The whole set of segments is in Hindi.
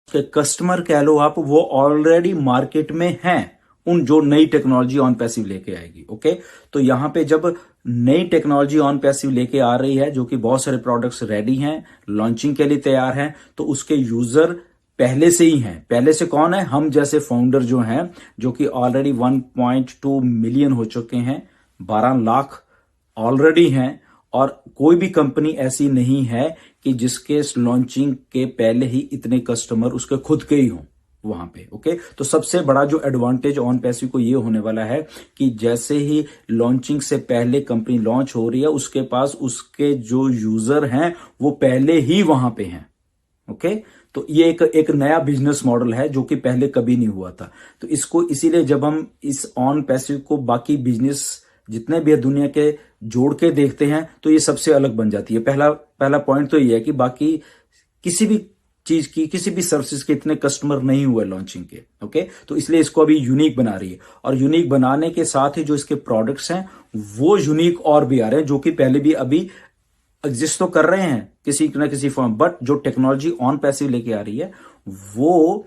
के कस्टमर कह लो आप, वो ऑलरेडी मार्केट में हैं, उन जो नई टेक्नोलॉजी ऑन पैसिव लेके आएगी। ओके, तो यहां पे जब नई टेक्नोलॉजी ऑन पैसिव लेके आ रही है, जो कि बहुत सारे प्रोडक्ट्स रेडी हैं, लॉन्चिंग के लिए तैयार हैं, तो उसके यूजर पहले से ही हैं। पहले से कौन है? हम जैसे फाउंडर जो हैं, जो कि ऑलरेडी 1.2 मिलियन हो चुके हैं, 12 लाख ऑलरेडी हैं। और कोई भी कंपनी ऐसी नहीं है कि जिसके लॉन्चिंग के पहले ही इतने कस्टमर उसके खुद के ही हों वहां पे। ओके, तो सबसे बड़ा जो एडवांटेज ऑन पैसिव को ये होने वाला है कि जैसे ही लॉन्चिंग से पहले कंपनी लॉन्च हो रही है, उसके पास उसके जो यूजर हैं वो पहले ही वहां पे हैं। ओके, तो ये एक नया बिजनेस मॉडल है जो कि पहले कभी नहीं हुआ था। तो इसको इसीलिए जब हम इस ऑन पैसिव को बाकी बिजनेस जितने भी है दुनिया के जोड़ के देखते हैं, तो ये सबसे अलग बन जाती है। पहला पॉइंट तो ये है कि बाकी किसी भी चीज की, किसी भी सर्विसेज के इतने कस्टमर नहीं हुए लॉन्चिंग के। ओके, तो इसलिए इसको अभी यूनिक बना रही है, और यूनिक बनाने के साथ ही जो इसके प्रोडक्ट्स हैं वो यूनिक और भी आ रहे हैं, जो कि पहले भी अभी एग्जिस्ट तो कर रहे हैं किसी न किसी फॉर्म, बट जो टेक्नोलॉजी ऑन पैसिव लेके आ रही है वो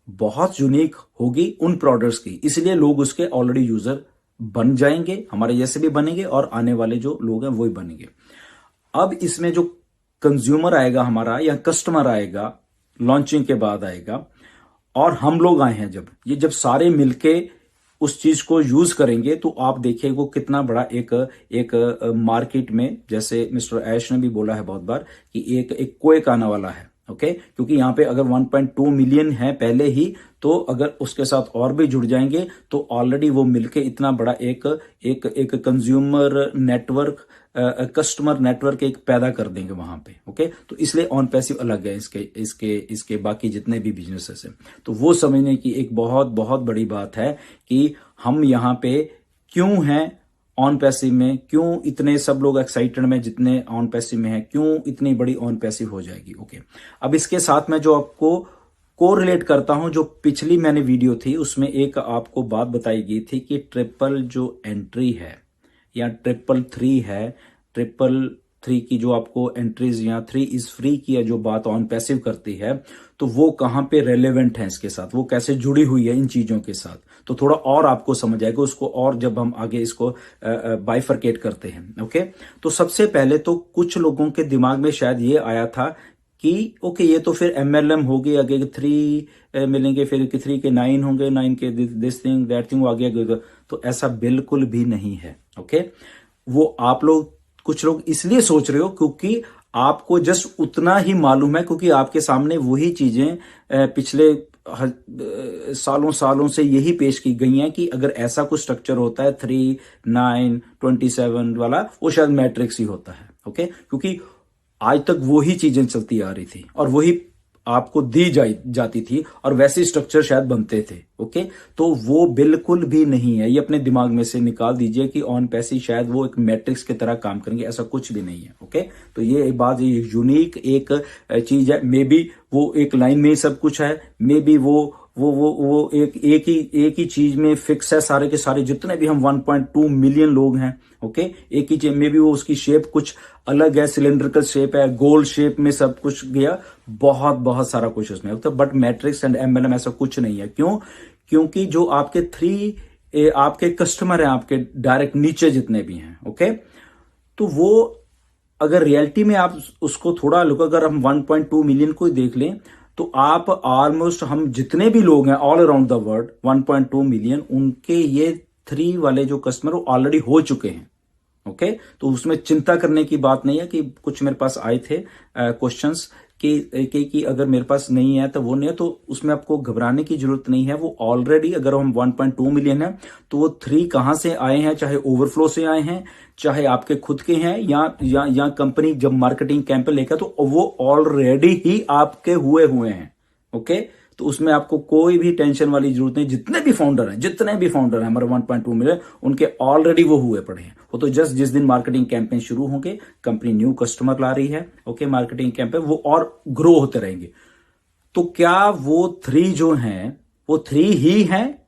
बहुत यूनिक होगी उन प्रोडक्ट्स की। इसलिए लोग उसके ऑलरेडी यूजर बन जाएंगे, हमारे जैसे भी बनेंगे, और आने वाले जो लोग हैं वो ही बनेंगे। अब इसमें जो कंज्यूमर आएगा हमारा या कस्टमर आएगा, लॉन्चिंग के बाद आएगा, और हम लोग आए हैं जब सारे मिलके उस चीज को यूज करेंगे, तो आप देखिए वो कितना बड़ा एक मार्केट में, जैसे मिस्टर ऐश ने भी बोला है बहुत बार कि एक कोएक आने वाला है। ओके, क्योंकि यहां पे अगर 1.2 मिलियन है पहले ही, तो अगर उसके साथ और भी जुड़ जाएंगे तो ऑलरेडी वो मिलके इतना बड़ा एक कंज्यूमर नेटवर्क, कस्टमर नेटवर्क एक पैदा कर देंगे वहां पे। ओके, तो इसलिए ऑन पैसिव अलग है इसके बाकी जितने भी बिजनेसेस हैं। तो वो समझने की एक बहुत बहुत बड़ी बात है कि हम यहाँ पे क्यों हैं ऑन पैसिव में, क्यों इतने सब लोग एक्साइटेड में जितने ऑन पैसिव में हैं, क्यों इतनी बड़ी ऑन पैसिव हो जाएगी। ओके, अब इसके साथ में जो आपको कोरिलेट करता हूं, जो पिछली मैंने वीडियो थी उसमें एक आपको बात बताई गई थी कि ट्रिपल जो एंट्री है या 333 है, 333 की जो आपको एंट्रीज या 3 इज फ्री की जो बात ऑन पैसिव करती है, तो वो कहां पे रेलेवेंट है इसके साथ, वो कैसे जुड़ी हुई है इन चीजों के साथ, तो थोड़ा और आपको समझ आएगा उसको, और जब हम आगे इसको बाइफरकेट करते हैं। ओके, तो सबसे पहले तो कुछ लोगों के दिमाग में शायद ये आया था कि ओके ये तो फिर MLM हो गई, आगे 3 मिलेंगे, फिर 3 के 9 होंगे, 9 के दिस थिंग दैट थिंग, आगे। तो ऐसा बिल्कुल भी नहीं है। ओके, वो आप लोग कुछ लोग इसलिए सोच रहे हो क्योंकि आपको जस्ट उतना ही मालूम है, क्योंकि आपके सामने वही चीजें पिछले सालों सालों से यही पेश की गई हैं कि अगर ऐसा कुछ स्ट्रक्चर होता है 3, 9, 27 वाला, वो शायद मैट्रिक्स ही होता है। ओके, क्योंकि आज तक वही चीजें चलती आ रही थी और वही आपको दी जाती थी और वैसे स्ट्रक्चर शायद बनते थे। ओके, तो वो बिल्कुल भी नहीं है, ये अपने दिमाग में से निकाल दीजिए कि ऑन पैसिव शायद वो एक मैट्रिक्स की तरह काम करेंगे, ऐसा कुछ भी नहीं है। ओके, तो ये एक बात, ये यूनिक एक चीज है। मे बी वो एक लाइन में ही सब कुछ है, मे बी वो एक ही चीज में फिक्स है, सारे के सारे जितने भी हम 1.2 मिलियन लोग हैं। ओके, एक ही चीज, मे बी वो उसकी शेप कुछ अलग है, सिलेंड्रिकल शेप है, गोल शेप में सब कुछ गया, बहुत बहुत सारा कुछ उसमें होता है, बट मैट्रिक्स एंड MLM ऐसा कुछ नहीं है। क्यों? क्योंकि जो आपके 3 आपके कस्टमर हैं, आपके डायरेक्ट नीचे जितने भी हैं, ओके, तो वो अगर रियलिटी में आप उसको थोड़ा लुक, अगर हम 1.2 मिलियन को देख लें, तो आप ऑलमोस्ट हम जितने भी लोग हैं all around the world 1.2 million, उनके ये 3 वाले जो कस्टमर ऑलरेडी हो चुके हैं। ओके, तो उसमें चिंता करने की बात नहीं है कि कुछ मेरे पास आए थे क्वेश्चंस कि अगर मेरे पास नहीं है तो वो नहीं है, तो उसमें आपको घबराने की जरूरत नहीं है। वो ऑलरेडी, अगर हम 1.2 मिलियन है तो वो 3 कहां से आए हैं, चाहे ओवरफ्लो से आए हैं, चाहे आपके खुद के हैं, या कंपनी जब मार्केटिंग कैंपेन लेकर, तो वो ऑलरेडी ही आपके हुए हैं। ओके, तो उसमें आपको कोई भी टेंशन वाली जरूरत नहीं। जितने भी फाउंडर हैं हमारे 1.2 मिलियन, उनके ऑलरेडी वो हुए पड़े हैं। वो तो जस्ट जिस दिन मार्केटिंग कैंपेन शुरू होंगे, कंपनी न्यू कस्टमर ला रही है, ओके, मार्केटिंग कैंपेन वो और ग्रो होते रहेंगे। तो क्या वो 3 जो हैं वो 3 ही हैं,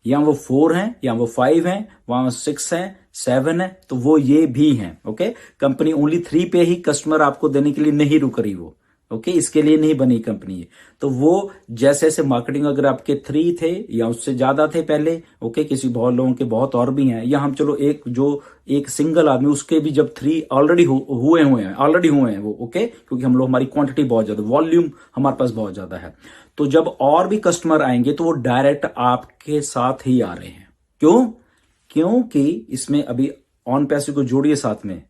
या वो 4 हैं, या वो 5 हैं, वहां 6 हैं, 7 है, तो वो ये भी हैं। ओके, कंपनी ओनली 3 पे ही कस्टमर आपको देने के लिए नहीं रुक रही वो। ओके, इसके लिए नहीं बनी कंपनी है। तो वो जैसे जैसे मार्केटिंग, अगर आपके 3 थे या उससे ज्यादा थे पहले, ओके, किसी बहुत लोगों के बहुत और भी हैं, या हम चलो एक सिंगल आदमी उसके भी जब 3 ऑलरेडी हुए हैं वो, ओके, क्योंकि हम लोग, हमारी क्वांटिटी बहुत ज्यादा, वॉल्यूम हमारे पास बहुत ज्यादा है। तो जब और भी कस्टमर आएंगे तो वो डायरेक्ट आपके साथ ही आ रहे हैं। क्यों? क्योंकि इसमें अभी ऑन पैसिव को जोड़िए साथ में।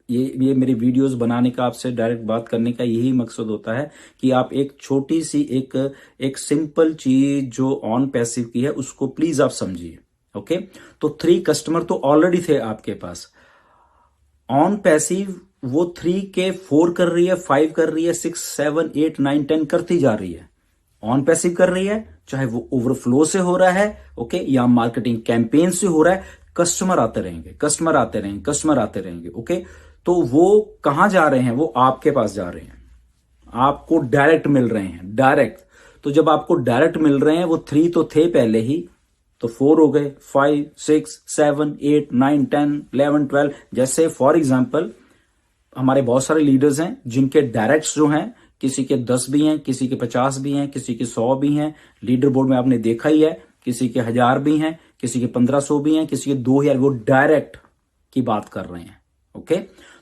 ये मेरी वीडियोस बनाने का, आपसे डायरेक्ट बात करने का यही मकसद होता है कि आप एक छोटी सी एक सिंपल चीज जो ऑन पैसिव की है उसको प्लीज आप समझिए। ओके, तो 3 कस्टमर तो ऑलरेडी थे आपके पास। ऑन पैसिव वो 3 के 4 कर रही है, 5 कर रही है, 6 7 8 9 10 करती जा रही है। ऑन पैसिव कर रही है, चाहे वो ओवरफ्लो से हो रहा है, ओके, या मार्केटिंग कैंपेन से हो रहा है। कस्टमर आते रहेंगे, कस्टमर आते रहेंगे, कस्टमर आते रहेंगे, ओके। तो वो कहां जा रहे हैं? वो आपके पास जा रहे हैं, आपको डायरेक्ट मिल रहे हैं, डायरेक्ट। तो जब आपको डायरेक्ट मिल रहे हैं, वो 3 तो थे पहले ही, तो 4 हो गए, 5 6 7 8 9 10 11 12। जैसे फॉर एग्जाम्पल हमारे बहुत सारे लीडर्स हैं जिनके डायरेक्ट्स जो हैं, किसी के 10 भी हैं, किसी के 50 भी हैं, किसी के 100 भी हैं। लीडर बोर्ड में आपने देखा ही है, किसी के 1000 भी हैं, किसी के 1500 भी हैं, किसी के 2000। वो डायरेक्ट की बात कर रहे हैं, ओके।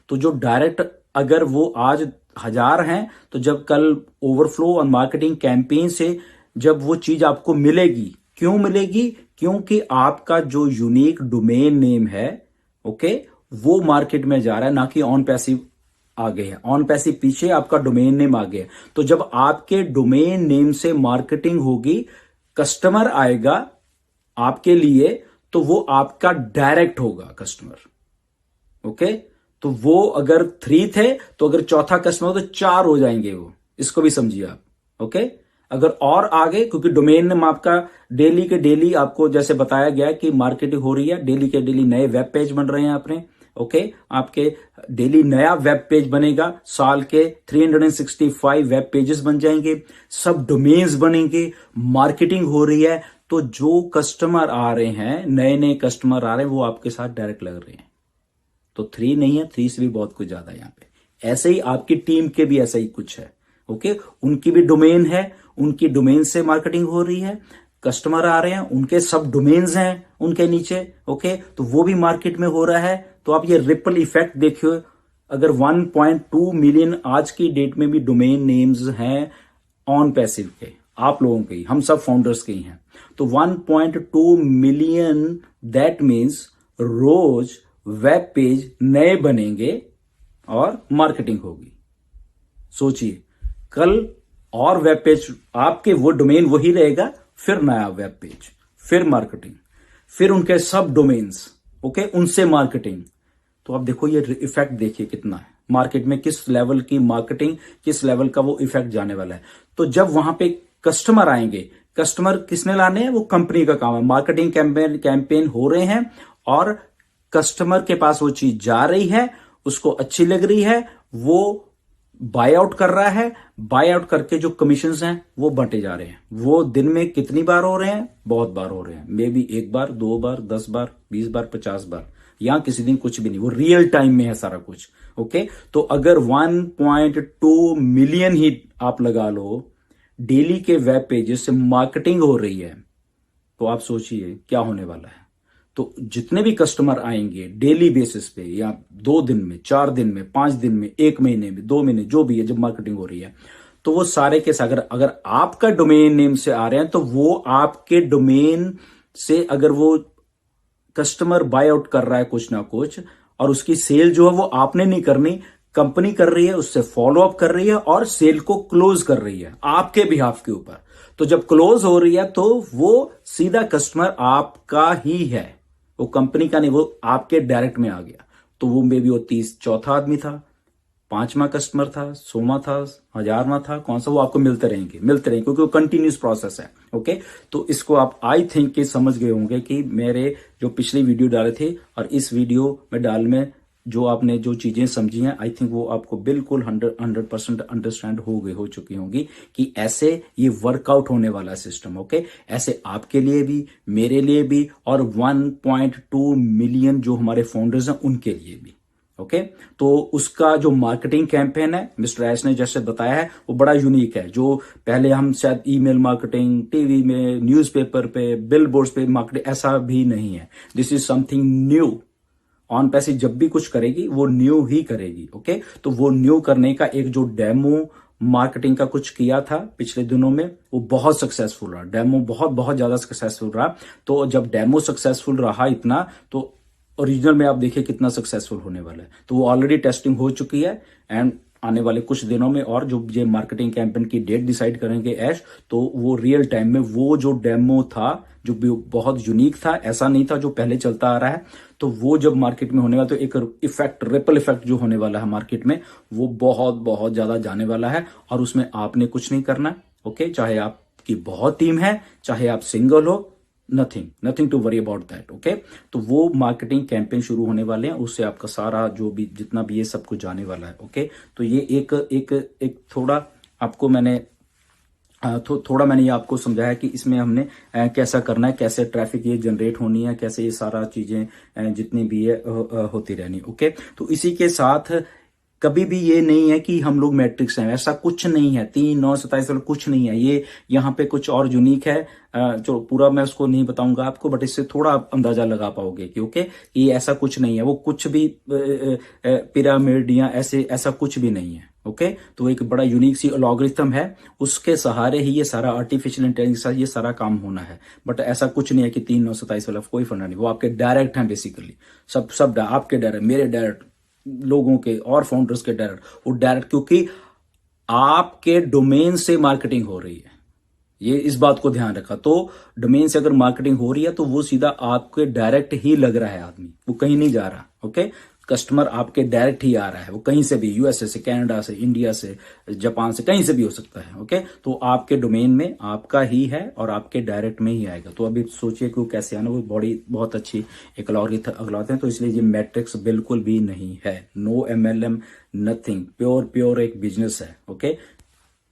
तो जो डायरेक्ट, अगर वो आज 1000 हैं, तो जब कल ओवरफ्लो और मार्केटिंग कैंपेन से जब वो चीज आपको मिलेगी, क्यों मिलेगी? क्योंकि आपका जो यूनिक डोमेन नेम है, ओके, वो मार्केट में जा रहा है, ना कि ऑन पैसिव आगे है। ऑन पैसिव पीछे, आपका डोमेन नेम आगे है। तो जब आपके डोमेन नेम से मार्केटिंग होगी, कस्टमर आएगा आपके लिए, तो वो आपका डायरेक्ट होगा कस्टमर, ओके। तो वो अगर 3 थे, तो अगर चौथा कस्टमर हो तो 4 हो जाएंगे वो, इसको भी समझिए आप, ओके। अगर और आगे, क्योंकि डोमेन नेम आपका डेली के डेली, आपको जैसे बताया गया कि मार्केटिंग हो रही है, डेली के डेली नए वेब पेज बन रहे हैं अपने, ओके। आपके डेली नया वेब पेज बनेगा, साल के 365 वेब पेजेस बन जाएंगे, सब डोमेन्स बनेंगे, मार्केटिंग हो रही है। तो जो कस्टमर आ रहे हैं, नए नए कस्टमर आ रहे हैं, वो आपके साथ डायरेक्ट लग रहे हैं। तो 3 नहीं है, 3 से भी बहुत कुछ ज्यादा है यहाँ पे। ऐसे ही आपकी टीम के भी ऐसा ही कुछ है, ओके। उनकी भी डोमेन है, उनकी डोमेन से मार्केटिंग हो रही है, कस्टमर आ रहे हैं, उनके सब डोमेन्स हैं उनके नीचे, ओके। तो वो भी मार्केट में हो रहा है। तो आप ये रिपल इफेक्ट देखिए, अगर 1.2 मिलियन आज की डेट में भी डोमेन नेम्स हैं ऑन पैसिव के, आप लोगों के ही, हम सब फाउंडर्स के ही हैं, तो 1.2 मिलियन, दैट मीन्स रोज वेब पेज नए बनेंगे और मार्केटिंग होगी। सोचिए, कल और वेब पेज, आपके वो डोमेन वही रहेगा, फिर नया वेब पेज, फिर मार्केटिंग, फिर उनके सब डोमेन्स, ओके, उनसे मार्केटिंग। तो आप देखो, ये इफेक्ट देखिए कितना है मार्केट में, किस लेवल की मार्केटिंग, किस लेवल का वो इफेक्ट जाने वाला है। तो जब वहां पे कस्टमर आएंगे, कस्टमर किसने लाने हैं? वो कंपनी का काम है। मार्केटिंग कैंपेन हो रहे हैं और कस्टमर के पास वो चीज जा रही है, उसको अच्छी लग रही है, वो बाय आउट कर रहा है। बाय आउट करके जो कमीशंस हैं वो बंटे जा रहे हैं। वो दिन में कितनी बार हो रहे हैं? बहुत बार हो रहे हैं। मे बी 1 बार, 2 बार, 10 बार, 20 बार, 50 बार, या किसी दिन कुछ भी नहीं। वो रियल टाइम में है सारा कुछ, ओके। तो अगर 1.2 मिलियन ही आप लगा लो डेली के वेब पेजेस से मार्केटिंग हो रही है, तो आप सोचिए क्या होने वाला है। तो जितने भी कस्टमर आएंगे डेली बेसिस पे, या 2 दिन में, 4 दिन में, 5 दिन में, 1 महीने में, 2 महीने, जो भी है, जब मार्केटिंग हो रही है, तो वो सारे के सारे, अगर आपका डोमेन नेम से आ रहे हैं, तो वो आपके डोमेन से, अगर वो कस्टमर बाय आउट कर रहा है कुछ ना कुछ, और उसकी सेल जो है वो आपने नहीं करनी, कंपनी कर रही है, उससे फॉलो अप कर रही है और सेल को क्लोज कर रही है आपके बिहाफ के ऊपर। तो जब क्लोज हो रही है, तो वो सीधा कस्टमर आपका ही है, वो कंपनी का नहीं, वो आपके डायरेक्ट में आ गया। तो वो मे बी वो 30 चौथा आदमी था, 5वां कस्टमर था, 100वां था, 1000वां था, कौन सा, वो आपको मिलते रहेंगे क्योंकि वो कंटिन्यूस प्रोसेस है, ओके। तो इसको आप आई थिंक कि समझ गए होंगे कि मेरे जो पिछली वीडियो डाले थे और इस वीडियो में डाल में जो आपने जो चीजें समझी हैं, आई थिंक वो आपको बिल्कुल 100% अंडरस्टैंड हो चुकी होंगी कि ऐसे ये वर्कआउट होने वाला सिस्टम, ओके। ऐसे आपके लिए भी, मेरे लिए भी, और 1.2 मिलियन जो हमारे फाउंडर्स हैं उनके लिए भी, ओके तो उसका जो मार्केटिंग कैंपेन है मिस्टर एस ने जैसे बताया है वो बड़ा यूनिक है। जो पहले हम शायद ईमेल मार्केटिंग, टीवी में, न्यूज़पेपर पे, बिल बोर्ड्स पे मार्केटिंग, ऐसा भी नहीं है। This is something new. On passive जब भी कुछ करेगी वो न्यू ही करेगी। ओके तो वो न्यू करने का एक जो डेमो मार्केटिंग का कुछ किया था पिछले दिनों में, वो बहुत सक्सेसफुल रहा। डेमो बहुत बहुत ज्यादा सक्सेसफुल रहा। तो जब डेमो सक्सेसफुल रहा इतना, तो ओरिजिनल में आप देखिए कितना सक्सेसफुल होने वाला है। तो वो ऑलरेडी टेस्टिंग हो चुकी है एंड आने वाले कुछ दिनों में, और जो ये मार्केटिंग कैंपेन की डेट डिसाइड करेंगे ऐश, तो वो रियल टाइम में वो जो डेमो था जो बहुत यूनिक था, ऐसा नहीं था जो पहले चलता आ रहा है, तो वो जब मार्केट में होने वाला तो एक इफेक्ट, रिपल इफेक्ट जो होने वाला है मार्केट में, वो बहुत बहुत ज्यादा जाने वाला है। और उसमें आपने कुछ नहीं करना। ओके चाहे आपकी बहुत टीम है, चाहे आप सिंगल हो, nothing to worry about that. Okay तो वो मार्केटिंग कैंपेन शुरू होने वाले हैं, उससे आपका सारा जो भी जितना भी ये सब कुछ जाने वाला है। ओके तो ये एक थोड़ा आपको मैंने थोड़ा मैंने ये आपको समझाया कि इसमें हमने कैसा करना है, कैसे ट्रैफिक ये जनरेट होनी है, कैसे ये सारा चीजें जितनी भी है होती रहनी। ओके तो इसी के साथ कभी भी ये नहीं है कि हम लोग मैट्रिक्स हैं, ऐसा कुछ नहीं है। 3, 9, 27 वाला कुछ नहीं है। ये यहाँ पे कुछ और यूनिक है, जो पूरा मैं उसको नहीं बताऊंगा आपको, बट इससे थोड़ा आप अंदाजा लगा पाओगे कि ओके ये ऐसा कुछ नहीं है। वो कुछ भी पिरामिड या ऐसा कुछ भी नहीं है। ओके तो एक बड़ा यूनिक सी अलॉग्रिथम है, उसके सहारे ही ये सारा आर्टिफिशियल इंटेलिजेंस ये सारा काम होना है। बट ऐसा कुछ नहीं है कि 3, 9, 27 वाला कोई फंडा नहीं। वो आपके डायरेक्ट हैं बेसिकली, सब आपके डायरेक्ट, मेरे डायरेक्ट, लोगों के और फाउंडर्स के डायरेक्ट। वो डायरेक्ट क्योंकि आपके डोमेन से मार्केटिंग हो रही है, ये इस बात को ध्यान रखा। तो डोमेन से अगर मार्केटिंग हो रही है तो वो सीधा आपके डायरेक्ट ही लग रहा है आदमी, वो कहीं नहीं जा रहा। ओके कस्टमर आपके डायरेक्ट ही आ रहा है, वो कहीं से भी, यूएसए से, कनाडा से, इंडिया से, जापान से, कहीं से भी हो सकता है। ओके तो आपके डोमेन में आपका ही है और आपके डायरेक्ट में ही आएगा। तो अभी सोचिए कि वो कैसे आना, वो बड़ी बहुत अच्छी एक अलॉरिथम है। तो इसलिए ये मैट्रिक्स बिल्कुल भी नहीं है, नो एमएलएम, नथिंग, प्योर एक बिजनेस है। ओके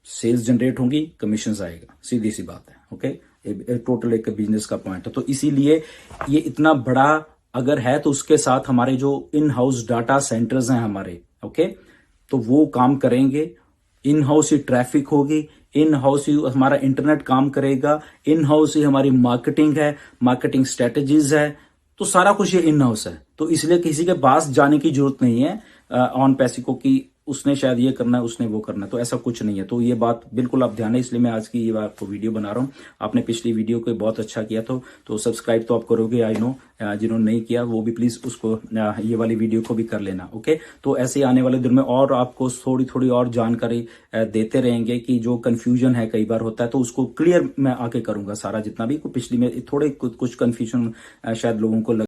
सेल्स जनरेट होंगी, कमीशन आएगा, सीधी सी बात है। ओके टोटल एक बिजनेस का पॉइंट है। तो इसीलिए ये इतना बड़ा अगर है, तो उसके साथ हमारे जो इन हाउस डाटा सेंटर्स हैं हमारे, ओके तो वो काम करेंगे। इन हाउस ही ट्रैफिक होगी, इन हाउस ही हमारा इंटरनेट काम करेगा, इन हाउस ही हमारी मार्केटिंग है, मार्केटिंग स्ट्रेटेजीज है, तो सारा कुछ ये इन हाउस है। तो इसलिए किसी के पास जाने की जरूरत नहीं है ऑन पैसिको की उसने शायद ये करना है, उसने वो करना है, तो ऐसा कुछ नहीं है। तो ये बात बिल्कुल आप ध्यान है, इसलिए मैं आज की ये आपको वीडियो बना रहा हूँ। आपने पिछली वीडियो को बहुत अच्छा किया तो सब्सक्राइब तो आप करोगे, आई नो। जिन्होंने नहीं किया वो भी प्लीज उसको ये वाली वीडियो को भी कर लेना। ओके तो ऐसे ही आने वाले दिन में और आपको थोड़ी थोड़ी और जानकारी देते रहेंगे कि जो कंफ्यूजन है कई बार होता है, तो उसको क्लियर मैं आके करूंगा सारा, जितना भी पिछली में थोड़े कुछ कंफ्यूजन शायद लोगों को